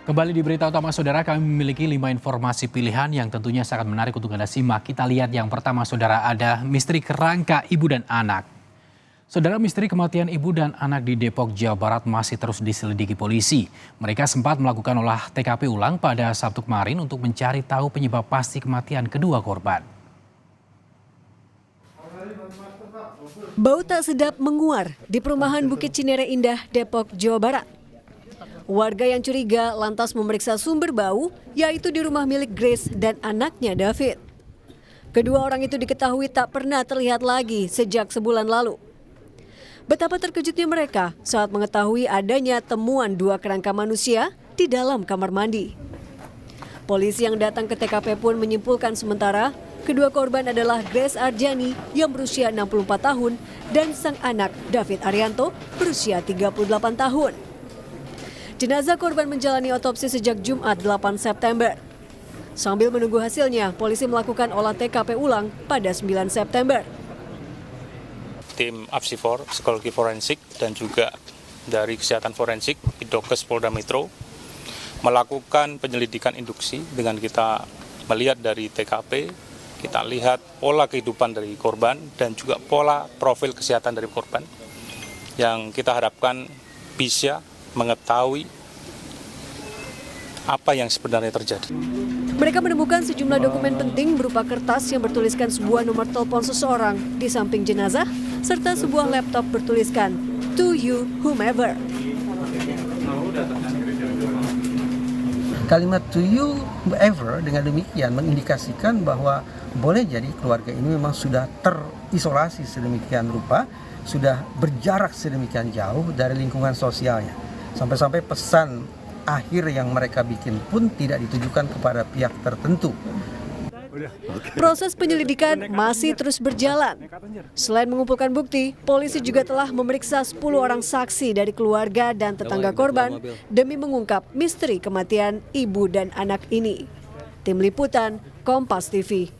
Kembali di berita utama saudara, kami memiliki 5 informasi pilihan yang tentunya sangat menarik untuk Anda simak. Kita lihat yang pertama saudara, ada misteri kerangka ibu dan anak. Saudara, misteri kematian ibu dan anak di Depok, Jawa Barat masih terus diselidiki polisi. Mereka sempat melakukan olah TKP ulang pada Sabtu kemarin untuk mencari tahu penyebab pasti kematian kedua korban. Bau tak sedap menguar di perumahan Bukit Cinere Indah, Depok, Jawa Barat. Warga yang curiga lantas memeriksa sumber bau, yaitu di rumah milik Grace dan anaknya David. Kedua orang itu diketahui tak pernah terlihat lagi sejak sebulan lalu. Betapa terkejutnya mereka saat mengetahui adanya temuan 2 kerangka manusia di dalam kamar mandi. Polisi yang datang ke TKP pun menyimpulkan sementara kedua korban adalah Grace Arjani yang berusia 64 tahun dan sang anak David Arianto berusia 38 tahun. Jenazah korban menjalani otopsi sejak Jumat 8 September. Sambil menunggu hasilnya, polisi melakukan olah TKP ulang pada 9 September. Tim Apsifor, Psikologi Forensik, dan juga dari Kesehatan Forensik, Idokes Polda Metro, melakukan penyelidikan induksi dengan kita melihat dari TKP, kita lihat pola kehidupan dari korban dan juga pola profil kesehatan dari korban yang kita harapkan bisa mengetahui apa yang sebenarnya terjadi. Mereka menemukan sejumlah dokumen penting berupa kertas yang bertuliskan sebuah nomor telepon seseorang di samping jenazah, serta sebuah laptop bertuliskan "To you whomever". Kalimat "to you whoever" dengan demikian mengindikasikan bahwa boleh jadi keluarga ini memang sudah terisolasi sedemikian rupa, sudah berjarak sedemikian jauh dari lingkungan sosialnya. Sampai-sampai pesan akhir yang mereka bikin pun tidak ditujukan kepada pihak tertentu. Proses penyelidikan masih terus berjalan. Selain mengumpulkan bukti, polisi juga telah memeriksa 10 orang saksi dari keluarga dan tetangga korban demi mengungkap misteri kematian ibu dan anak ini. Tim Liputan, Kompas TV.